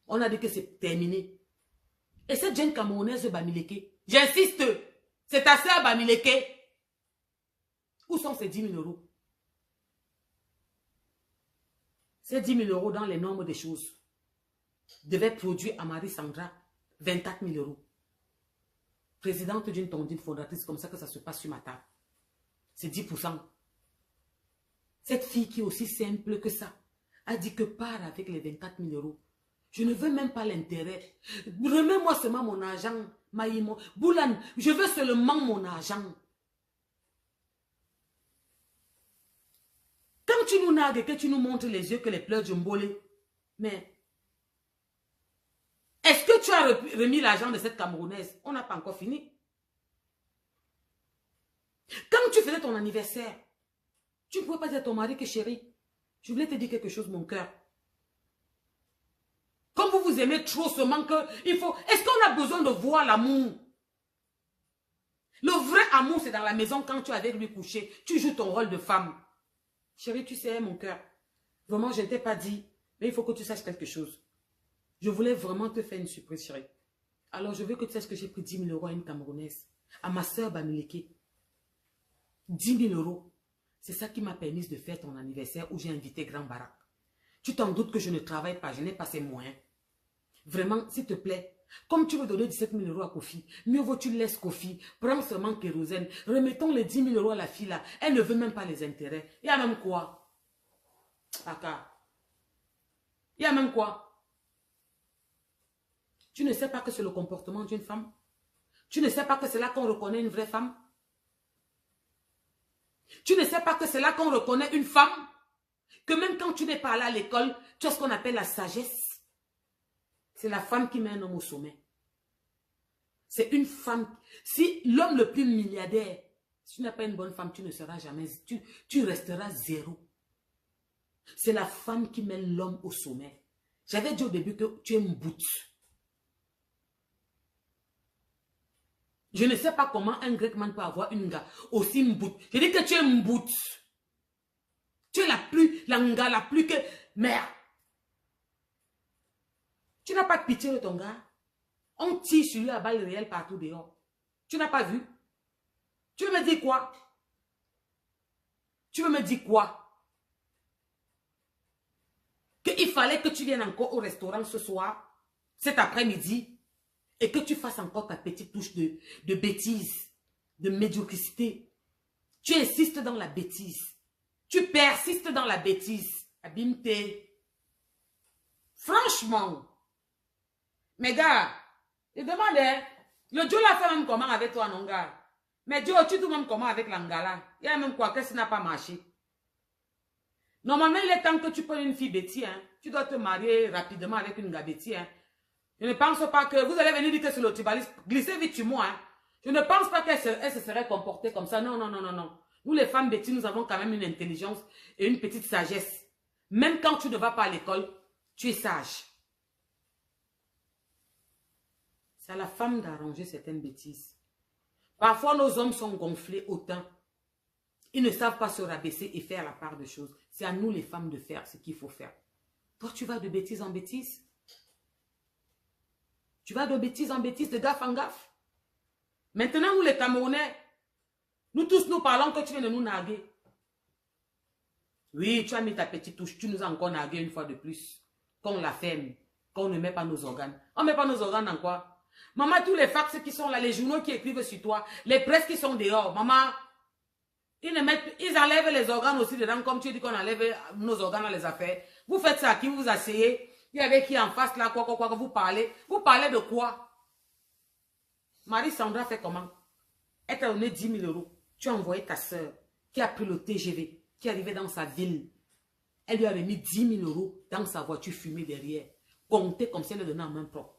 On a dit que c'est terminé. Et cette jeune Camerounaise Bamileke, j'insiste, c'est ta sœur Bamileke. Où sont ces 10 000 euros? Ces 10 000 euros dans les normes des choses devaient produire à Marie-Sandra 24 000 euros. Présidente d'une tondine fondatrice, comme ça que ça se passe sur ma table. C'est 10%. Cette fille qui est aussi simple que ça a dit que part avec les 24 000 euros. Je ne veux même pas l'intérêt. Remets-moi seulement mon argent, Maïmo. Boulan, je veux seulement mon argent. Quand tu nous nargues et que tu nous montres les yeux que les pleurs Djombolé, mais est-ce que tu as remis l'argent de cette Camerounaise? On n'a pas encore fini. Quand tu faisais ton anniversaire, tu ne pouvais pas dire à ton mari que chérie, je voulais te dire quelque chose, mon cœur. Comme vous vous aimez trop seulement que il faut... Est-ce qu'on a besoin de voir l'amour? Le vrai amour, c'est dans la maison quand tu es avec lui couché. Tu joues ton rôle de femme. Chérie, tu sais, mon cœur, vraiment, je ne t'ai pas dit, mais il faut que tu saches quelque chose. Je voulais vraiment te faire une surprise, chérie. Alors, je veux que tu saches que j'ai pris 10 000 euros à une Camerounaise, à ma soeur Bamileke. 10 000 euros. C'est ça qui m'a permis de faire ton anniversaire où j'ai invité Grand Barak. Tu t'en doutes que je ne travaille pas, je n'ai pas ces moyens. Vraiment, s'il te plaît, comme tu veux donner 17 000 euros à Kofi, mieux vaut tu laisses Kofi, prends seulement kérosène, remettons les 10 000 euros à la fille là, elle ne veut même pas les intérêts. Il y a même quoi? Aka. Il y a même quoi? Tu ne sais pas que c'est le comportement d'une femme? Tu ne sais pas que c'est là qu'on reconnaît une vraie femme? Tu ne sais pas que c'est là qu'on reconnaît une femme? Que même quand tu n'es pas allé à l'école, tu as ce qu'on appelle la sagesse. C'est la femme qui met un homme au sommet. C'est une femme. Si l'homme le plus milliardaire, si tu n'as pas une bonne femme, tu ne seras jamais, tu resteras zéro. C'est la femme qui met l'homme au sommet. J'avais dit au début que tu es une boute. Je ne sais pas comment un grec man peut avoir une gars aussi une boute. Je dis que tu es une boute. Tu es la plus que... Merde. Tu n'as pas de pitié de ton gars. On tire sur lui à balles réelles partout dehors. Tu n'as pas vu? Tu veux me dire quoi? Tu veux me dire quoi? Qu'il fallait que tu viennes encore au restaurant ce soir, cet après-midi, et que tu fasses encore ta petite touche de bêtise, de médiocrité. Tu insistes dans la bêtise. Tu persistes dans la bêtise. Abimté. Franchement. Mes gars, je demande, le Dieu l'a fait même comment avec toi, non, gars? Mais Dieu, tu dois même comment avec l'Angala? Il y a même quoi que ça n'a pas marché. Normalement, il est temps que tu prennes une fille Betty. Hein. Tu dois te marier rapidement avec une gars Betty. Hein. Je ne pense pas que vous allez venir dire que c'est le tribaliste. Glissez vite sur moi. Hein. Je ne pense pas qu'elle se serait comportée comme ça. Non, non, non, non, non. Nous, les femmes Betty, nous avons quand même une intelligence et une petite sagesse. Même quand tu ne vas pas à l'école, tu es sage. C'est à la femme d'arranger certaines bêtises. Parfois, nos hommes sont gonflés autant. Ils ne savent pas se rabaisser et faire la part de choses. C'est à nous, les femmes, de faire ce qu'il faut faire. Toi, tu vas de bêtises en bêtises. Tu vas de bêtises en bêtises, de gaffe en gaffe. Maintenant, nous, les Camerounais, nous tous, nous parlons que tu viens de nous narguer. Oui, tu as mis ta petite touche. Tu nous as encore nargué une fois de plus. Qu'on la ferme. Qu'on ne met pas nos organes. On ne met pas nos organes en quoi? Maman, tous les fax qui sont là, les journaux qui écrivent sur toi, les presses qui sont dehors, maman, ils enlèvent les organes aussi dedans, comme tu dis qu'on enlève nos organes dans les affaires. Vous faites ça, qui vous asseyez, il y avait qui en face là, quoi, vous parlez. Vous parlez de quoi? Marie-Sandra fait comment? Elle t'a donné 10 000 euros. Tu as envoyé ta soeur qui a pris le TGV, qui est arrivée dans sa ville. Elle lui a remis 10 000 euros dans sa voiture fumée derrière. Comptez comme si elle le donnait en main propre.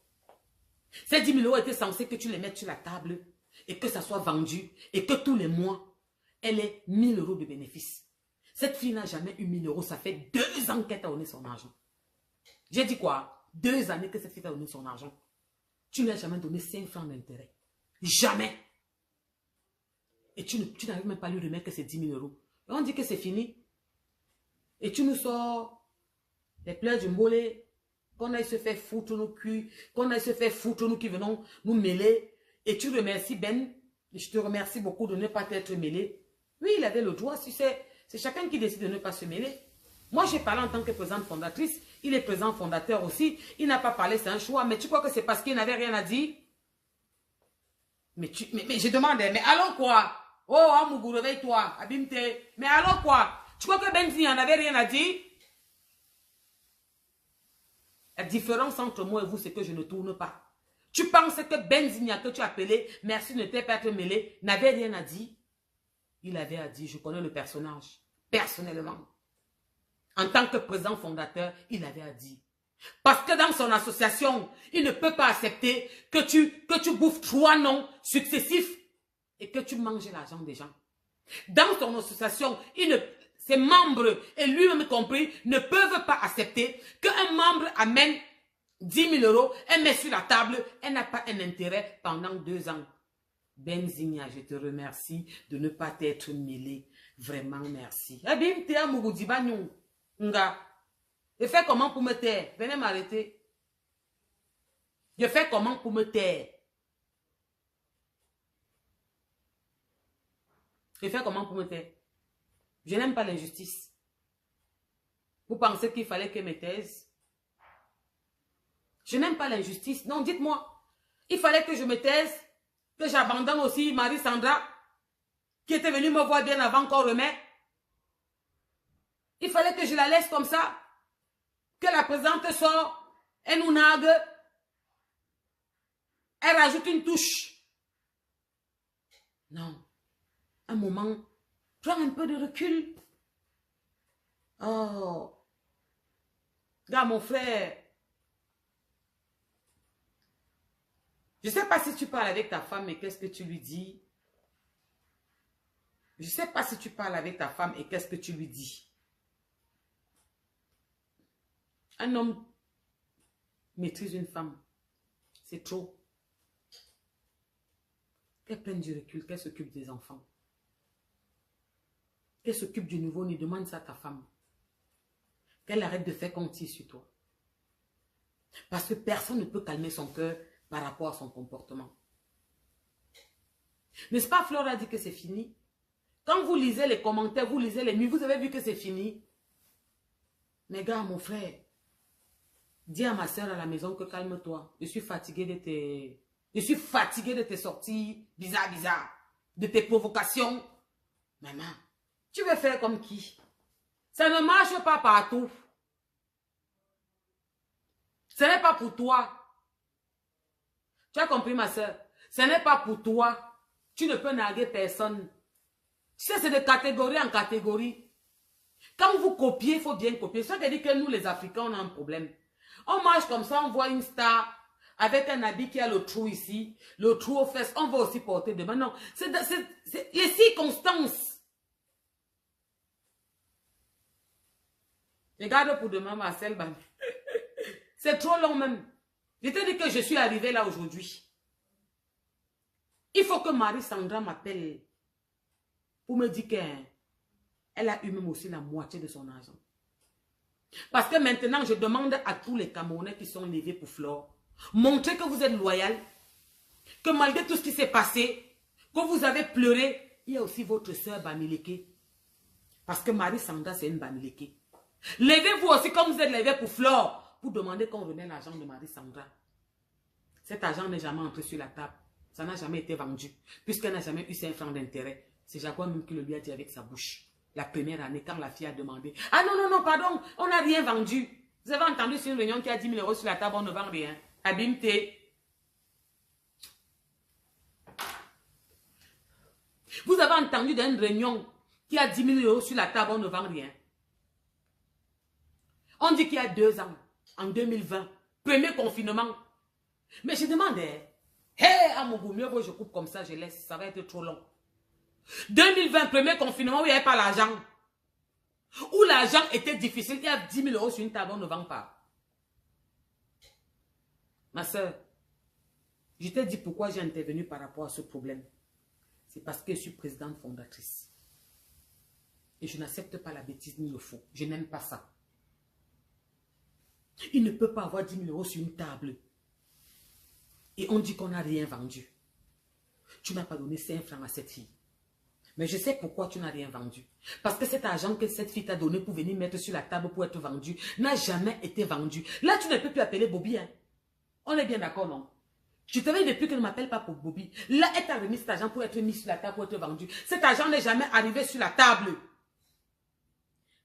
Ces 10 000 euros étaient censés que tu les mettes sur la table et que ça soit vendu et que tous les mois, elle ait 1 000 euros de bénéfice. Cette fille n'a jamais eu 1 000 euros. Ça fait 2 ans qu'elle t'a donné son argent. J'ai dit quoi? 2 années que cette fille t'a donné son argent. Tu ne lui as jamais donné 5 francs d'intérêt. Jamais. Et tu n'arrives même pas à lui remettre que c'est 10 000 euros. Et on dit que c'est fini. Et tu nous sors les pleurs du mbolé. Qu'on aille se faire foutre nos culs, qu'on aille se faire foutre nous qui venons nous mêler. Et tu remercies Ben, et je te remercie beaucoup de ne pas t'être mêlé. Oui, il avait le droit, c'est chacun qui décide de ne pas se mêler. Moi, j'ai parlé en tant que présidente fondatrice, il est président fondateur aussi, il n'a pas parlé, c'est un choix, mais tu crois que c'est parce qu'il n'avait rien à dire? Mais je demande, mais alors quoi? Oh, Amougou, réveille-toi, Abimte, mais alors quoi? Tu crois que Benzi n'en avait rien à dire? La différence entre moi et vous, c'est que je ne tourne pas. Tu penses que Benzigna que tu appelais, merci de ne pas être mêlé, n'avait rien à dire? Il avait à dire, je connais le personnage, personnellement. En tant que président fondateur, il avait à dire. Parce que dans son association, il ne peut pas accepter que tu bouffes 3 noms successifs et que tu manges l'argent des gens. Dans son association, ses membres, et lui-même compris, ne peuvent pas accepter qu'un membre amène 10 000 euros, elle met sur la table, elle n'a pas un intérêt pendant 2 ans. Benzigna, je te remercie de ne pas t'être mêlé. Vraiment, merci. Abim, t'es à Mougoudibagnou. Nga. Je fais comment pour me taire? Venez m'arrêter. Je fais comment pour me taire? Je fais comment pour me taire? Je n'aime pas l'injustice. Vous pensez qu'il fallait que je me taise? Je n'aime pas l'injustice. Non, dites-moi. Il fallait que je me taise, que j'abandonne aussi Marie-Sandra, qui était venue me voir bien avant qu'on remet. Il fallait que je la laisse comme ça. Que la présidente sort, elle nous nague. Elle rajoute une touche. Non. Un moment, prends un peu de recul. Oh. Regarde mon frère. Je ne sais pas si tu parles avec ta femme et qu'est-ce que tu lui dis. Je ne sais pas si tu parles avec ta femme et qu'est-ce que tu lui dis. Un homme maîtrise une femme. C'est trop. Qu'elle prenne du recul, qu'elle s'occupe des enfants. Qu'elle s'occupe du nouveau-né, demande ça à ta femme. Qu'elle arrête de faire compter sur toi. Parce que personne ne peut calmer son cœur par rapport à son comportement. N'est-ce pas, Flore a dit que c'est fini? Quand vous lisez les commentaires, vous lisez les nuits, vous avez vu que c'est fini. Mais gars, mon frère, dis à ma soeur à la maison que calme-toi. Je suis fatigué de tes... Je suis fatigué de tes sorties bizarres, de tes provocations. Maman, tu veux faire comme qui? Ça ne marche pas partout. Ce n'est pas pour toi. Tu as compris, ma soeur? Ce n'est pas pour toi. Tu ne peux narguer personne. C'est de catégorie en catégorie. Quand vous copiez, il faut bien copier. Ça veut dire que nous, les Africains, on a un problème. On marche comme ça, on voit une star avec un habit qui a le trou ici, le trou aux fesses. On va aussi porter demain. Non, c'est les circonstances. Regarde pour demain, Marcel. C'est trop long même. Je te dis que je suis arrivée là aujourd'hui. Il faut que Marie-Sandra m'appelle pour me dire qu'elle a eu même aussi la moitié de son argent. Parce que maintenant, je demande à tous les Camerounais qui sont levés pour Flore, montrez que vous êtes loyal, que malgré tout ce qui s'est passé, que vous avez pleuré, il y a aussi votre soeur Bamileke. Parce que Marie-Sandra, c'est une Bamileke. Levez-vous aussi comme vous êtes levés pour Flore, pour demander qu'on remet l'argent de Marie-Sandra. Cet argent n'est jamais entré sur la table. Ça n'a jamais été vendu, puisqu'elle n'a jamais eu 5 francs d'intérêt. C'est Jaguar même qui le lui a dit avec sa bouche. La première année, quand la fille a demandé, « Ah non, non, non, pardon, on n'a rien vendu. » Vous avez entendu sur une réunion qui a 10 000 € sur la table, on ne vend rien. Abimte. Vous avez entendu d'une réunion qui a 10 000 € sur la table, on ne vend rien. On dit qu'il y a 2 ans, en 2020, premier confinement. Mais je demandais, hé, à mon goût, mieux vaut je coupe comme ça, je laisse, ça va être trop long. 2020, premier confinement où il n'y avait pas l'argent. Où l'argent était difficile, il y a 10 000 € sur une table, on ne vend pas. Ma soeur, je t'ai dit pourquoi j'ai intervenu par rapport à ce problème. C'est parce que je suis présidente fondatrice. Et je n'accepte pas la bêtise ni le faux. Je n'aime pas ça. Il ne peut pas avoir 10 000 € sur une table. Et on dit qu'on n'a rien vendu. Tu n'as pas donné 5 francs à cette fille. Mais je sais pourquoi tu n'as rien vendu. Parce que cet argent que cette fille t'a donné pour venir mettre sur la table pour être vendu n'a jamais été vendu. Là, tu ne peux plus appeler Bobby. Hein? On est bien d'accord, non? Je te dis depuis qu'elle ne m'appelle pas pour Bobby. Là, elle t'a remis cet argent pour être mis sur la table, pour être vendu. Cet argent n'est jamais arrivé sur la table.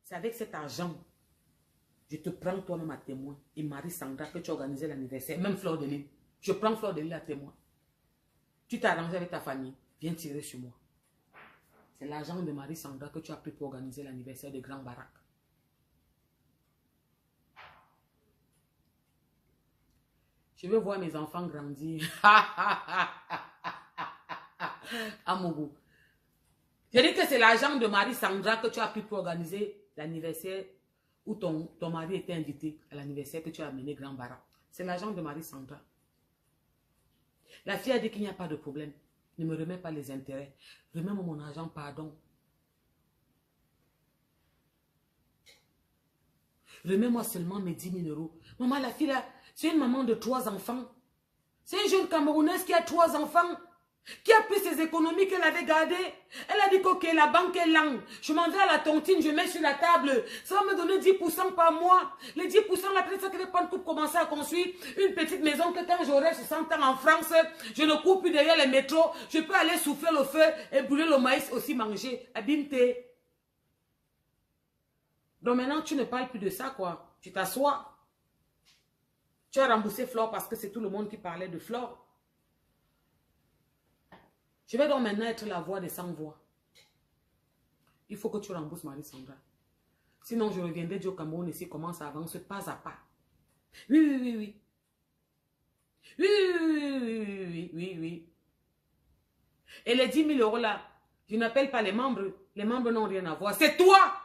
C'est avec cet argent, je te prends toi-même à témoin. Et Marie-Sandra, que tu as organisé l'anniversaire. Même Fleur de Lille. Je prends Fleur de Lille à témoin. Tu t'es arrangé avec ta famille. Viens tirer sur moi. C'est l'argent de Marie-Sandra que tu as pris pour organiser l'anniversaire de Grand Barak. Je veux voir mes enfants grandir. À mon goût. Je dis que c'est l'argent de Marie-Sandra que tu as pris pour organiser l'anniversaire où ton mari était invité à l'anniversaire que tu as amené Grand Barak. C'est l'argent de Marie-Sandra. La fille a dit qu'il n'y a pas de problème. Ne me remets pas les intérêts. Remets-moi mon argent, pardon. Remets-moi seulement mes 10 000 €. Maman, la fille là, c'est une maman de 3 enfants. C'est une jeune Camerounaise qui a 3 enfants. Qui a pris ses économies qu'elle avait gardées. Elle a dit que okay, la banque est lente. Je m'en vais à la tontine, je mets sur la table. Ça va me donner 10% par mois. Les 10%, la peut-être qu'elle va prendre pour commencer à construire une petite maison que quand j'aurai 60 ans en France, je ne cours plus derrière les métros. Je peux aller souffler le feu et brûler le maïs aussi manger. Abimte. Donc maintenant, tu ne parles plus de ça, quoi. Tu t'assois. Tu as remboursé Flore parce que c'est tout le monde qui parlait de Flore. Je vais donc maintenant être la voix des sans-voix. Il faut que tu rembourses Marie-Sandra. Sinon, je reviendrai dire au Cameroun ici comment ça avance pas à pas. Oui, oui, oui, oui. Oui, oui, oui, oui, oui, oui. Et les 10 000 € là, je n'appelle pas les membres. Les membres n'ont rien à voir. C'est toi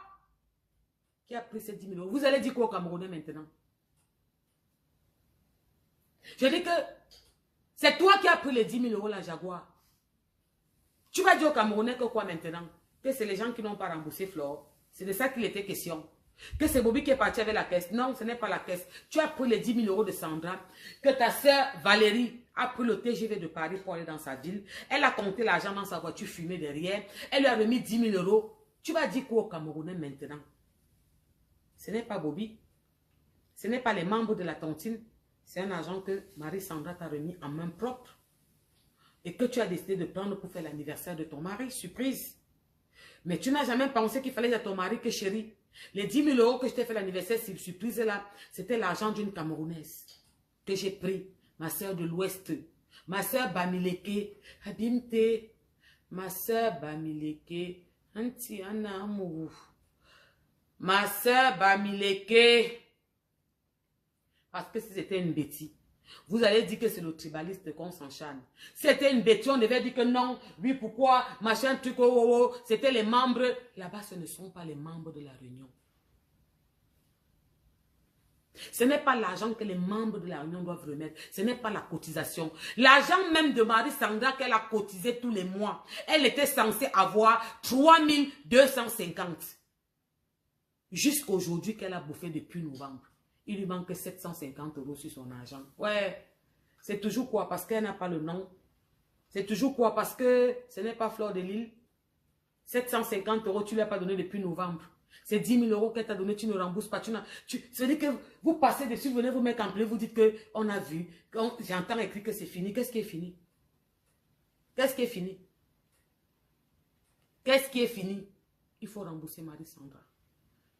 qui as pris ces 10 000 €. Vous allez dire quoi au Camerounais maintenant? Je dis que c'est toi qui as pris les 10 000 € la Jaguar. Tu vas dire aux Camerounais que quoi maintenant? Que c'est les gens qui n'ont pas remboursé Flore. C'est de ça qu'il était question. Que c'est Bobby qui est parti avec la caisse. Non, ce n'est pas la caisse. Tu as pris les 10 000 € de Sandra. Que ta soeur Valérie a pris le TGV de Paris pour aller dans sa ville. Elle a compté l'argent dans sa voiture fumée derrière. Elle lui a remis 10 000 €. Tu vas dire quoi aux Camerounais maintenant? Ce n'est pas Bobby. Ce n'est pas les membres de la tontine. C'est un argent que Marie-Sandra t'a remis en main propre. Et que tu as décidé de prendre pour faire l'anniversaire de ton mari. Surprise. Mais tu n'as jamais pensé qu'il fallait dire à ton mari que chérie, les 10 000 € que je t'ai fait l'anniversaire, cette surprise là, c'était l'argent d'une Camerounaise que j'ai pris. Ma soeur de l'Ouest. Ma soeur Bamileke. Abimte. Ma soeur Bamileke, Anti Anna Amourou. Ma soeur Bamileke. Parce que si c'était une bêtise, vous allez dire que c'est le tribaliste qu'on s'enchaîne. C'était une bêtise, on devait dire que non. Oui, pourquoi? Machin, truc, oh, oh, oh. C'était les membres. Là-bas, ce ne sont pas les membres de la réunion. Ce n'est pas l'argent que les membres de la réunion doivent remettre. Ce n'est pas la cotisation. L'argent même de Marie-Sandra qu'elle a cotisé tous les mois. Elle était censée avoir 3250. Jusqu'aujourd'hui qu'elle a bouffé depuis novembre. Il lui manque 750 € sur son argent. Ouais. C'est toujours quoi? Parce qu'elle n'a pas le nom. C'est toujours quoi? Parce que ce n'est pas Fleur de Lille. 750 € tu ne lui as pas donné depuis novembre. C'est 10 000 € qu'elle t'a donné, tu ne rembourses pas. C'est-à-dire que vous passez dessus, vous venez vous mettre en play, vous dites qu'on a vu. J'entends écrit que c'est fini. Qu'est-ce qui est fini? Qu'est-ce qui est fini? Qu'est-ce qui est fini? Il faut rembourser Marie-Sandra.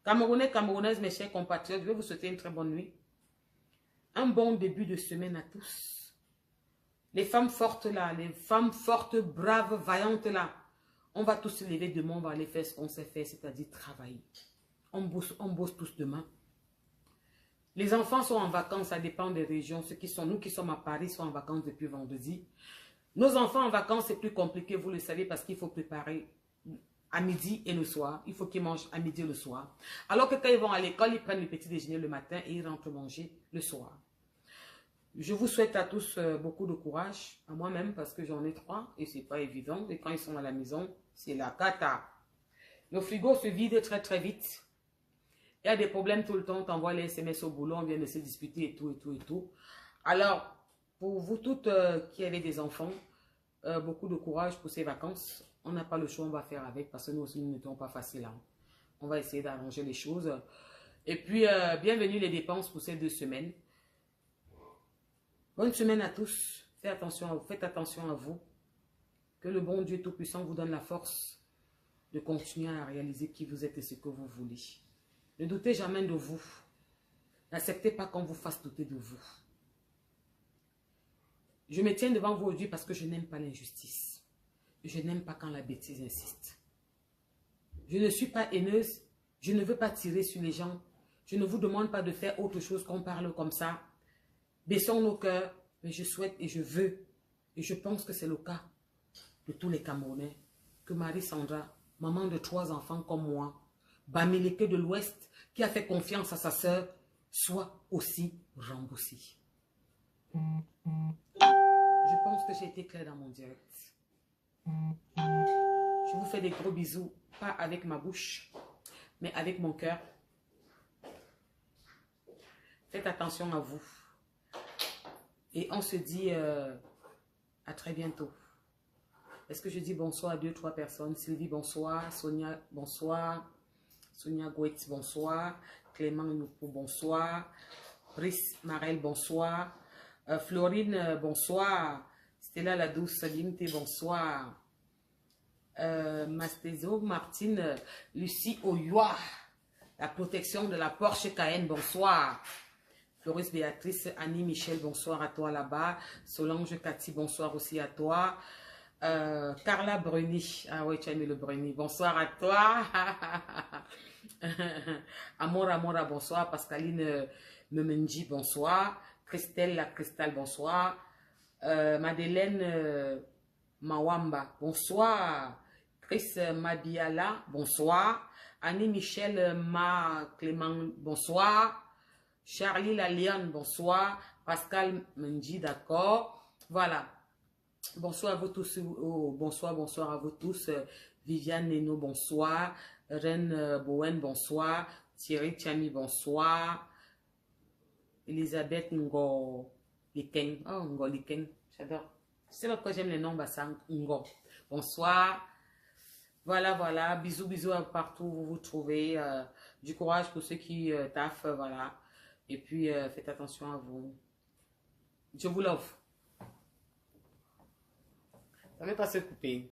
Camerounais, Camerounaises, mes chers compatriotes, je vais vous souhaiter une très bonne nuit. Un bon début de semaine à tous. Les femmes fortes là, les femmes fortes, braves, vaillantes là. On va tous se lever demain, on va aller faire ce qu'on sait faire, c'est-à-dire travailler. On bosse tous demain. Les enfants sont en vacances, ça dépend des régions. Nous qui sommes à Paris sont en vacances depuis vendredi. Nos enfants en vacances, c'est plus compliqué, vous le savez, parce qu'il faut préparer à midi et le soir. Il faut qu'ils mangent à midi et le soir. Alors que quand ils vont à l'école, ils prennent le petit déjeuner le matin et ils rentrent manger le soir. Je vous souhaite à tous beaucoup de courage, à moi-même, parce que j'en ai 3 et c'est pas évident. Et quand ils sont à la maison, c'est la cata. Le frigo se vide très très vite. Il y a des problèmes tout le temps. On t'envoie les SMS au boulot, on vient de se disputer et tout et tout et tout. Alors, pour vous toutes qui avez des enfants, beaucoup de courage pour ces vacances. On n'a pas le choix, on va faire avec parce que nous aussi, nous n'étions pas faciles. Hein. On va essayer d'arranger les choses. Et puis, bienvenue les dépenses pour ces 2 semaines. Bonne semaine à tous. Faites attention à vous. Que le bon Dieu Tout-Puissant vous donne la force de continuer à réaliser qui vous êtes et ce que vous voulez. Ne doutez jamais de vous. N'acceptez pas qu'on vous fasse douter de vous. Je me tiens devant vous aujourd'hui parce que je n'aime pas l'injustice. Je n'aime pas quand la bêtise insiste. Je ne suis pas haineuse. Je ne veux pas tirer sur les gens. Je ne vous demande pas de faire autre chose qu'on parle comme ça. Baissons nos cœurs. Mais je souhaite et je veux. Et je pense que c'est le cas de tous les Camerounais. Que Marie-Sandra, maman de 3 enfants comme moi, Bamileke de l'Ouest, qui a fait confiance à sa sœur, soit aussi remboursée. Je pense que j'ai été claire dans mon direct. Je vous fais des gros bisous, pas avec ma bouche, mais avec mon cœur. Faites attention à vous. Et on se dit à très bientôt. Est-ce que je dis bonsoir à 2-3 personnes? Sylvie, bonsoir. Sonia, bonsoir. Sonia Goetz, bonsoir. Clément Youpou, bonsoir. Brice Marel, bonsoir. Florine, bonsoir. Stella la douce, Limte, bonsoir. Mastézo, Martine, Lucie Oyoa. La protection de la Porsche Cayenne, bonsoir. Floris Béatrice, Annie Michel, bonsoir à toi là-bas. Solange Cathy, bonsoir aussi à toi. Carla Bruni, ah oui, tu as mis le Bruni, bonsoir à toi. Amora, bonsoir. Pascaline Memenji, bonsoir. Christelle, la Cristal, bonsoir. Madeleine Mawamba, bonsoir. Chris Mabiala, bonsoir. Annie Michel Clément, bonsoir. Charlie Laliane, bonsoir. Pascal Menji, d'accord. Voilà. Bonsoir à vous tous. Bonsoir à vous tous. Viviane Neno, bonsoir. Reine Bowen, bonsoir. Thierry Tiami, bonsoir. Elisabeth Ngo Liken. Oh, Ngo Liken. J'adore. C'est pourquoi j'aime les noms Bassang. Ngo. Bonsoir. Voilà. Bisous à partout où vous vous trouvez. Du courage pour ceux qui taffent. Voilà. Et puis, faites attention à vous. Je vous love. Ça ne va pas se couper.